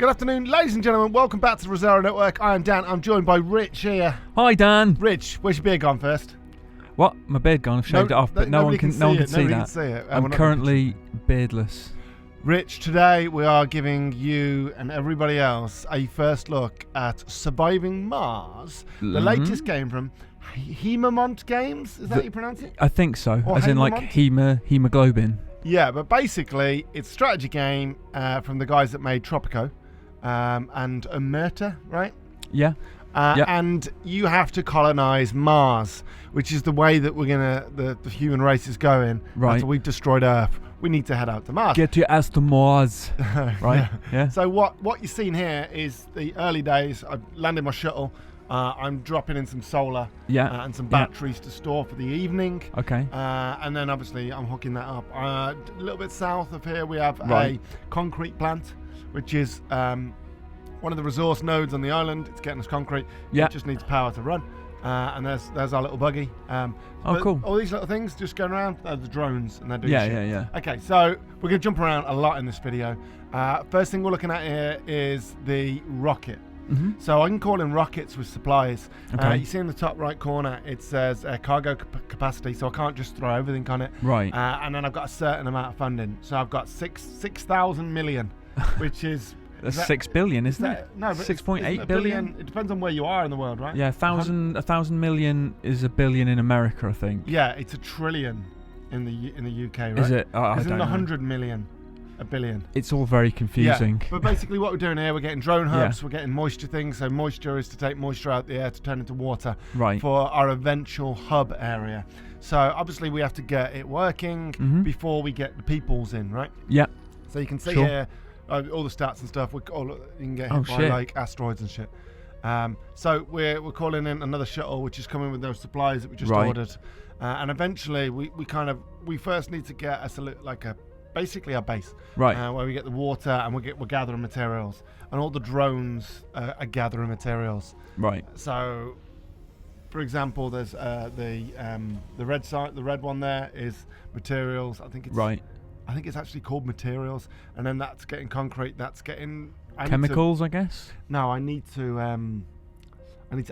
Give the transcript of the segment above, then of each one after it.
Good afternoon, ladies and gentlemen. Welcome back to the Resero Network. I am Dan. I'm joined by Rich here. Hi, Dan. Rich, where's your beard gone first? What? My beard gone? I've shaved it off, but no one can see that. I'm currently beardless. Rich, today we are giving you and everybody else a first look at Surviving Mars, the latest game from Hemamont Games. Is that how you pronounce it? I think so. Or as in like hemoglobin. Yeah, but basically it's a strategy game from the guys that made Tropico and Omerta, right? Yeah. Yep. And you have to colonize Mars, which is the way that we're the human race is going. Right. After we've destroyed Earth, we need to head out to Mars. Get your ass to Mars. Right? Yeah. So what you're seeing here is the early days. I've landed my shuttle. I'm dropping in some solar and some batteries to store for the evening. Okay. And then obviously I'm hooking that up. A little bit south of here we have a concrete plant, which is one of the resource nodes on the island. It's getting us concrete. Yeah. It just needs power to run. And there's our little buggy. Cool. All these little things just going around. They're the drones, and they're doing shit. Yeah. Okay, so we're going to jump around a lot in this video. First thing we're looking at here is the rocket. Mm-hmm. So I can call in rockets with supplies. Okay. You see in the top right corner, it says cargo capacity, so I can't just throw everything on it. Right. And then I've got a certain amount of funding. So I've got 6,000 million, which is... That's 6 billion, isn't it? No, but 6.8 billion. It depends on where you are in the world, right? Yeah, 1,000 million is a billion in America, I think. Yeah, it's a trillion in the UK, right? Is it? I don't know. 100 million a billion. It's all very confusing. Yeah, but basically what we're doing here, we're getting drone hubs, we're getting moisture things. So moisture is to take moisture out the air to turn into water for our eventual hub area. So obviously we have to get it working before we get the peoples in, right? Yeah. So you can see here all the stats and stuff. You can get hit by like asteroids and shit. So we're calling in another shuttle, which is coming with those supplies that we just ordered. And eventually we first need to get basically our base, where we get the water and we're gathering materials, and all the drones are gathering materials. Right. So, for example, there's the red side, the red one there is materials. I think it's actually called materials, and then that's getting concrete. That's getting chemicals, I guess. No, I need to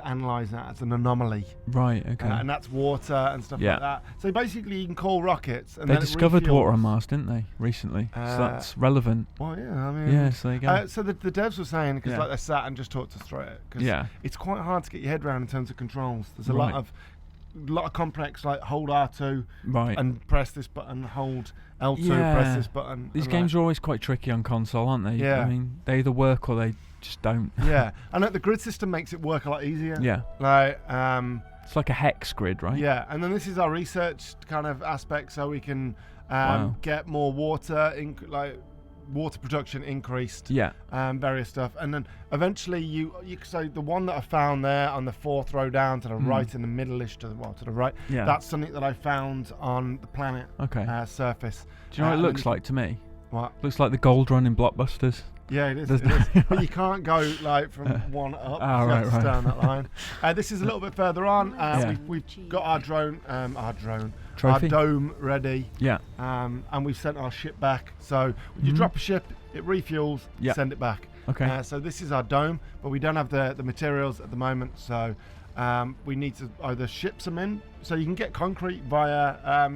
analyze that as an anomaly. Right. Okay. And that's water and stuff like that. So basically, you can call rockets. And they discovered water on Mars, didn't they, recently? So that's relevant. Well, yeah. I mean, yeah. So there you go. So the devs were saying, because they sat and just talked us through it. Because it's quite hard to get your head around in terms of controls. There's a lot of complex, like hold R2 and press this button, hold L2, press this button. These games are always quite tricky on console, aren't they? Yeah. I mean, they either work or they just don't. Yeah, and the grid system makes it work a lot easier. Yeah. Like, it's like a hex grid, right? Yeah, and then this is our research kind of aspect, so we can get more water, water production increased. Yeah. Various stuff, and then eventually you so the one that I found there on the fourth row down to the right, in the middle-ish to the right. Yeah. That's something that I found on the planet surface. Do you know what it looks like to me? What? Looks like the gold run in Blockbusters. Yeah, it is. But you can't go from one up. You have to stay on that line. This is a little bit further on. We've got our drone, our dome ready. Yeah. And we've sent our ship back. So you drop a ship, it refuels, send it back. Okay. So this is our dome, but we don't have the materials at the moment. So we need to either ship some in, so you can get concrete via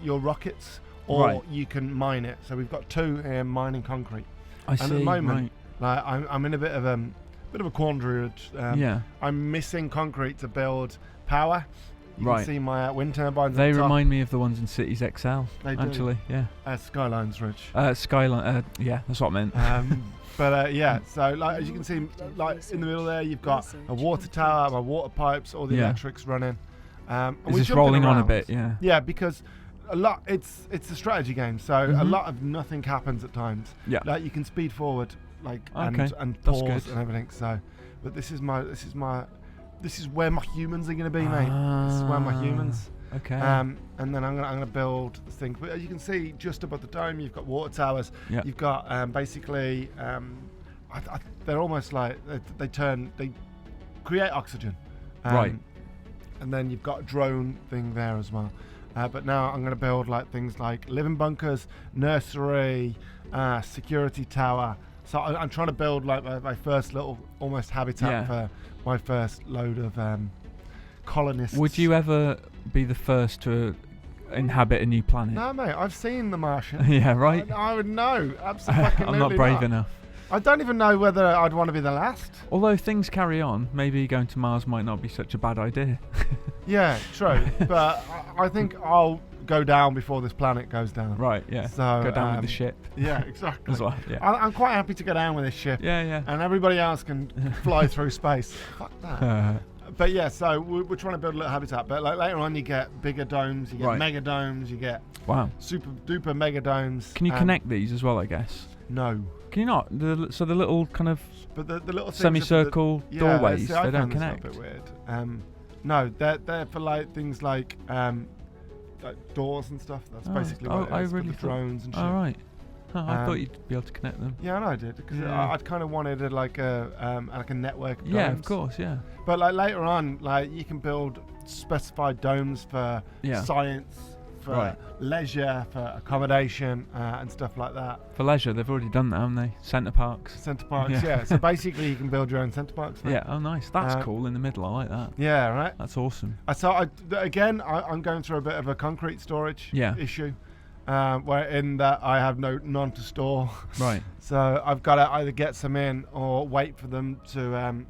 your rockets, or you can mine it. So we've got two here mining concrete. I see. And at the moment, I'm in a bit of a quandary. I'm missing concrete to build power. You can see my wind turbines. They remind me of the ones in Cities XL. They do. Actually, yeah. Skylines, Rich. Skyline. Yeah, that's what I meant. So as you can see, in the middle there, you've got a water tower, my water pipes, all the electrics running. Is this rolling on a bit? Yeah. Yeah, because a lot. It's a strategy game, so a lot of nothing happens at times. Yeah. Like you can speed forward, and pause and everything. So, but this is where my humans are going to be, mate. This is where my humans. Okay. And then I'm gonna build this thing. But as you can see, just above the dome, you've got water towers. Yeah. You've got basically, they're almost like they create oxygen. And then you've got a drone thing there as well. But now I'm going to build things like living bunkers, nursery, security tower, So I'm trying to build like my first little almost habitat for my first load of colonists. Would you ever be the first to inhabit a new planet? No, mate. I've seen The Martian. Yeah, right. I would know. Absolutely. I'm not brave enough. I don't even know whether I'd want to be the last. Although things carry on, maybe going to Mars might not be such a bad idea. Yeah, true. But I think I'll go down before this planet goes down. Right, yeah. So go down with the ship. Yeah, exactly. As well, yeah. I'm quite happy to go down with this ship. Yeah, yeah. And everybody else can fly through space. Fuck that. But yeah, so we're trying to build a little habitat. But like later on, you get bigger domes, you get mega domes, you get super duper mega domes. Can you connect these as well? I guess. No. Can you not? So the little kind of the little semicircle doorways, they don't connect. A bit weird. No, they're for like things like doors and stuff. That's basically what it is. Really for the drones and shit. All right. I thought you'd be able to connect them. Yeah, I know I did because I'd kind of wanted like a network. Of domes. Yeah, of course, yeah. But like later on, like you can build specified domes for science, for leisure, for accommodation, and stuff like that. For leisure, they've already done that, haven't they? Centre parks. Yeah. So basically, you can build your own centre parks. Right? Yeah. Oh, nice. That's cool in the middle. I like that. Yeah. Right. That's awesome. I'm going through a bit of a concrete storage issue. Where in that I have none to store. Right. So I've got to either get some in or wait for them to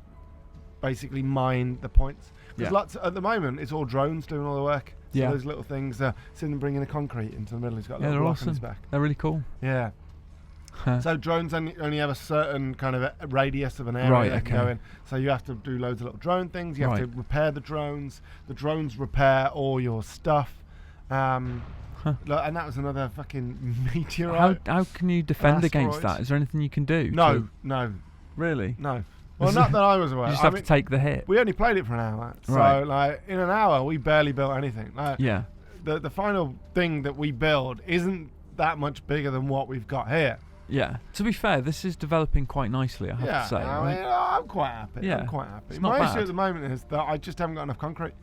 basically mine the points. Because at the moment it's all drones doing all the work. So those little things, seeing them bringing the concrete into the middle. He's got a little block on his back. They're really cool. Yeah. So drones only have a certain kind of a radius of an area they can go in. So you have to do loads of little drone things. You have to repair the drones. The drones repair all your stuff. And that was another fucking meteorite. How can you defend against that? Is there anything you can do? No. Really? No. Well, not that I was aware. You just have to take the hit. We only played it for an hour. So, like, in an hour, we barely built anything. Like, the final thing that we build isn't that much bigger than what we've got here. Yeah. To be fair, this is developing quite nicely, I have to say. I'm quite happy. Yeah. I'm quite happy. It's My not issue bad. at the moment is that I just haven't got enough concrete.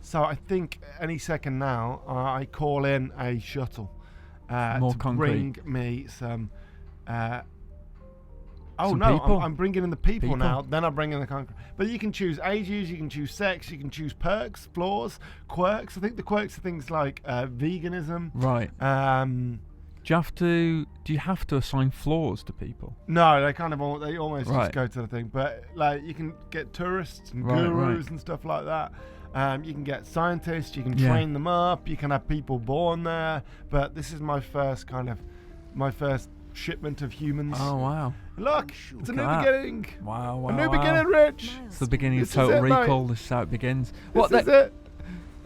So I think any second now, I call in a shuttle More to concrete. bring me some... people? I'm bringing in the people now, then I'm bringing the concrete. But you can choose ages, you can choose sex, you can choose perks, flaws, quirks. I think the quirks are things like veganism. Right. Do you have to assign flaws to people? No, they almost just go to the thing. But like you can get tourists and gurus and stuff like that. You can get scientists, you can train them up, you can have people born there. But this is my first shipment of humans. Oh wow. Look, it's a new beginning. Wow. A new beginning, Rich. It's the beginning of Total Recall. This is how it begins. This is it.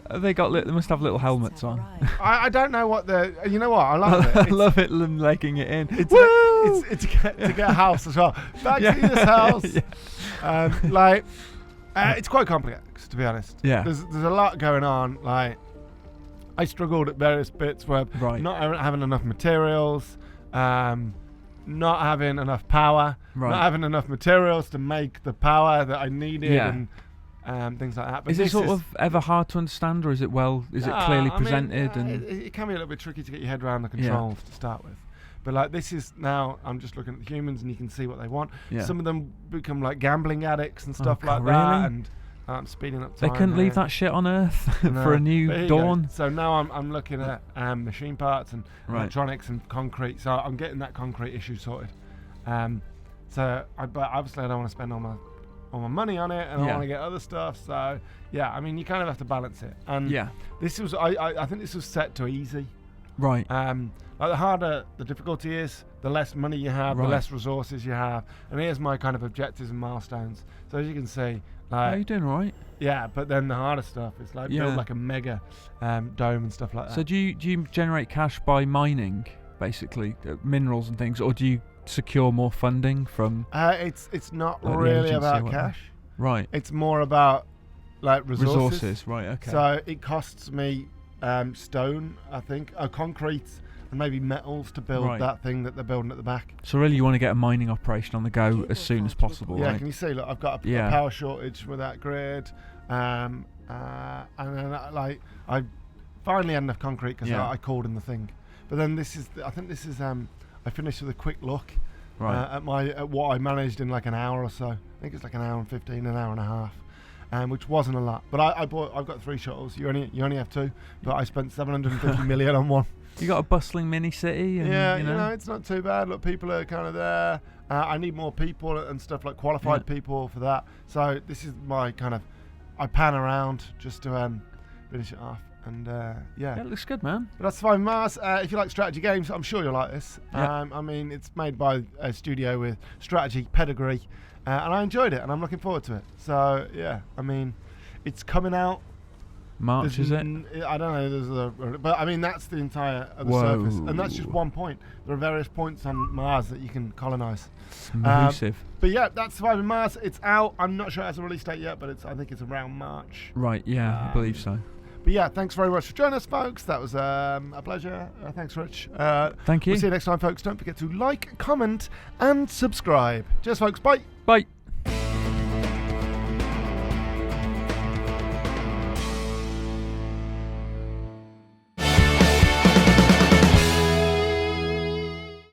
They must have little helmets on. I don't know what you know what, I love it. I love it, them legging it in. It's to get a house as well. Back to this house. It's quite complex, to be honest. Yeah. There's a lot going on. Like, I struggled at various bits where not having enough materials, not having enough power, not having enough materials to make the power that I needed, and things like that. But is it sort of ever hard to understand, or is it clearly presented? It can be a little bit tricky to get your head around the controls to start with. But like this is now, I'm just looking at the humans, and you can see what they want. Yeah. Some of them become like gambling addicts and stuff that, and I'm speeding up time. They couldn't leave that shit on Earth for a new dawn. Go. So now I'm looking at machine parts and electronics and concrete. So I'm getting that concrete issue sorted. But obviously I don't want to spend all my money on it, and I want to get other stuff. So yeah, I mean you kind of have to balance it. And this was I think this was set to easy. Right. Like the harder the difficulty is, the less money you have, the less resources you have. And here's my kind of objectives and milestones. So as you can see, like, you're doing all right. Yeah, but then the harder stuff is like build like a mega dome and stuff like that. So do you generate cash by mining, basically, minerals and things, or do you secure more funding from? It's not really about cash. Right. It's more about like resources. Right. Okay. So it costs me stone, I think, concrete, and maybe metals to build that thing that they're building at the back. So really you want to get a mining operation on the go as soon as possible, Yeah, can you see, look, I've got a power shortage with that grid, and then I finally had enough concrete because I called in the thing. But then I finished with a quick look Right. At what I managed in like an hour or so. I think it's like an hour and 15, an hour and a half, which wasn't a lot. But I've got 3 shuttles. You only have 2, but I spent 750 million on one. You got a bustling mini city. And, yeah, you know, it's not too bad. Look, people are kind of there. I need more people and stuff, like qualified people for that. So this is my kind of, I pan around just to finish it off. And yeah, it looks good, man. But that's fine, Mars. If you like strategy games, I'm sure you'll like this. Yep. I mean, it's made by a studio with strategy pedigree, and I enjoyed it, and I'm looking forward to it. So yeah, I mean, it's coming out. March, is it? I don't know. But I mean, that's the entire of the surface, and that's just one point. There are various points on Mars that you can colonize. Massive. But yeah, that's Surviving Mars. It's out. I'm not sure it has a release date yet, but I think it's around March. Right. Yeah, I believe so. But yeah, thanks very much for joining us, folks. That was a pleasure. Thanks, Rich. Thank you. We'll see you next time, folks. Don't forget to like, comment, and subscribe. Cheers, folks. Bye. Bye.